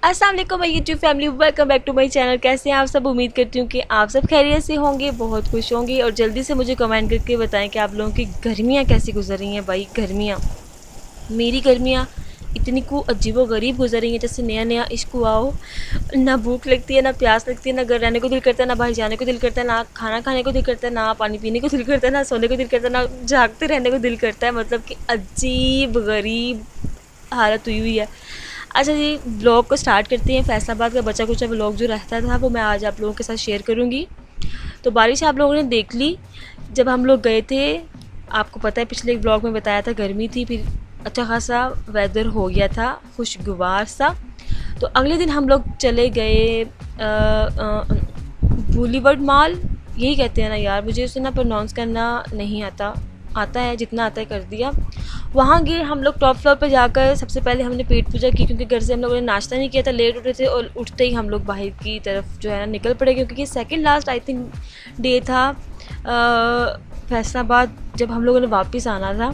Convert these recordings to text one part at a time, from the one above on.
अस्सलाम वालेकुम my YouTube family, welcome back to my channel. कैसे हैं आप सब? उम्मीद करती हूँ कि आप सब खैरियत से होंगे, बहुत खुश होंगे। और जल्दी से मुझे कमेंट करके बताएं कि आप लोगों की गर्मियाँ कैसी गुजर रही हैं। भाई गर्मियाँ, मेरी गर्मियाँ इतनी को अजीबो गरीब गुजर रही हैं जैसे नया नया इश्क हुआ हो। ना भूख लगती है, ना प्यास लगती है, ना घर रहने को दिल करता है, ना बाहर जाने को दिल करता है, ना खाना खाने को दिल करता है, ना पानी पीने को दिल करता है, ना सोने को दिल करता है, ना जागते रहने को दिल करता है। मतलब कि अजीब गरीब हालत हुई हुई है। अच्छा जी, ब्लॉग को स्टार्ट करते हैं। फैसलाबाद का बचा कुचा ब्लॉग जो रहता था वो मैं आज आप लोगों के साथ शेयर करूँगी। तो बारिश आप लोगों ने देख ली जब हम लोग गए थे। आपको पता है पिछले एक ब्लॉग में बताया था गर्मी थी, फिर अच्छा खासा वेदर हो गया था, खुशगवार सा। तो अगले दिन हम लोग चले गए बूलीवर्ड मॉल, यही कहते हैं ना यार, मुझे उसे ना प्रोनाउंस करना नहीं आता, आता है जितना आता है कर दिया। वहाँ गए हम लोग टॉप फ्लोर पर जाकर। सबसे पहले हमने पेट पूजा की क्योंकि घर से हम लोगों ने नाश्ता नहीं किया था, लेट उठे थे और उठते ही हम लोग बाहर की तरफ जो है ना निकल पड़े क्योंकि ये second last I think day था फैसलाबाद जब हम लोगों ने वापस आना था।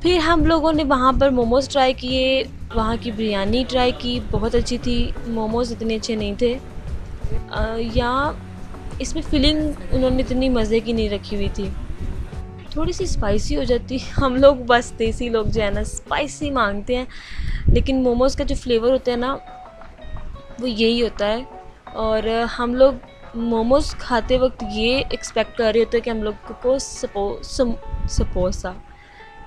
फिर हम लोगों ने वहाँ पर मोमोज़ ट्राई किए, वहाँ की बिरयानी ट्राई की, बहुत अच्छी थी। मोमोज़ इतने अच्छे नहीं थे या इसमें फीलिंग उन्होंने इतनी मज़े की नहीं रखी हुई थी, थोड़ी सी स्पाइसी हो जाती। हम लोग बस देसी लोग जो है ना स्पाइसी मांगते हैं, लेकिन मोमोज़ का जो फ्लेवर होता है ना वो यही होता है। और हम लोग मोमोज़ खाते वक्त ये एक्सपेक्ट कर रहे होते हैं कि हम लोग को समोसा,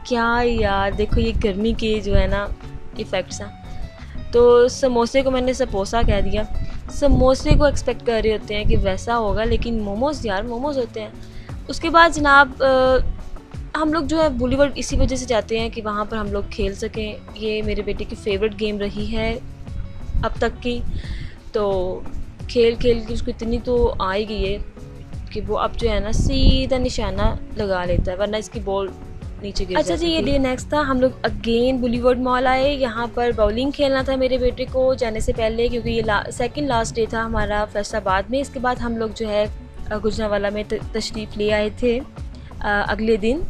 क्या यार देखो ये गर्मी के जो है ना इफ़ेक्ट्स हैं। तो समोसे को मैंने समोसा कह दिया। समोसे को एक्सपेक्ट कर रहे होते हैं कि वैसा होगा, लेकिन मोमोज़ यार मोमोज़ होते हैं। उसके बाद जनाब हम लोग जो है बूलीवर्ड इसी वजह से जाते हैं कि वहाँ पर हम लोग खेल सकें। ये मेरे बेटे की फ़ेवरेट गेम रही है अब तक की, तो खेल खेल के उसको इतनी तो आ ही गई है कि वो अब जो है ना सीधा निशाना लगा लेता है, वरना इसकी बॉल नीचे गिर जाती थी। अच्छा जी, ये डे नेक्स्ट था। हम लोग अगेन बूलीवर्ड मॉल आए। यहाँ पर बाउलिंग खेलना था मेरे बेटे को जाने से पहले क्योंकि ये सेकंड लास्ट डे था हमारा फैसलाबाद में। इसके बाद हम लोग जो है गुजरावाला में तशरीफ़ ले आए थे अगले दिन।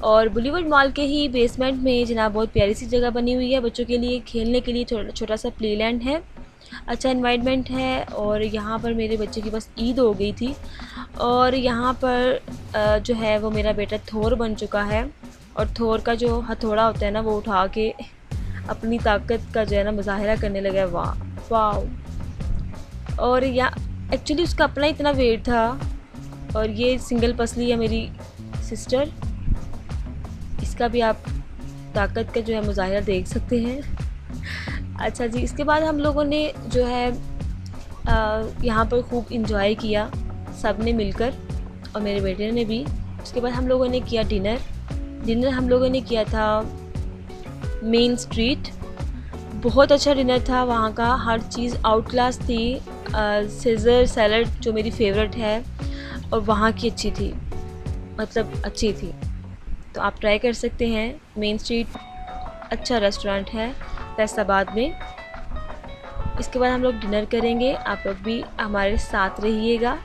और बूलीवर्ड मॉल के ही बेसमेंट में जनाब बहुत प्यारी सी जगह बनी हुई है बच्चों के लिए खेलने के लिए, छोटा सा प्ले लैंड है, अच्छा इन्वायरमेंट है। और यहाँ पर मेरे बच्चे की बस ईद हो गई थी और यहाँ पर जो है वो मेरा बेटा थोर बन चुका है और थोर का जो हथौड़ा होता है ना वो उठा के अपनी ताकत का जो है ना मुजाहिरा करने लगा है। वाह वाह। और यहाँ एक्चुअली उसका अपना इतना वेट था। और ये सिंगल पसली है मेरी सिस्टर, इसका भी आप ताकत का जो है मुजाहिरा देख सकते हैं। अच्छा जी, इसके बाद हम लोगों ने जो है यहाँ पर खूब इंजॉय किया सब ने मिलकर और मेरे बेटे ने भी। उसके बाद हम लोगों ने किया डिनर हम लोगों ने किया था मेन स्ट्रीट। बहुत अच्छा डिनर था वहाँ का, हर चीज़ आउट क्लास थी। सीज़र सैलड जो मेरी फेवरेट है और वहाँ की अच्छी थी, मतलब अच्छी थी, तो आप ट्राई कर सकते हैं। मेन स्ट्रीट अच्छा रेस्टोरेंट है फैसलाबाद में। इसके बाद हम लोग डिनर करेंगे, आप लोग भी हमारे साथ रहिएगा।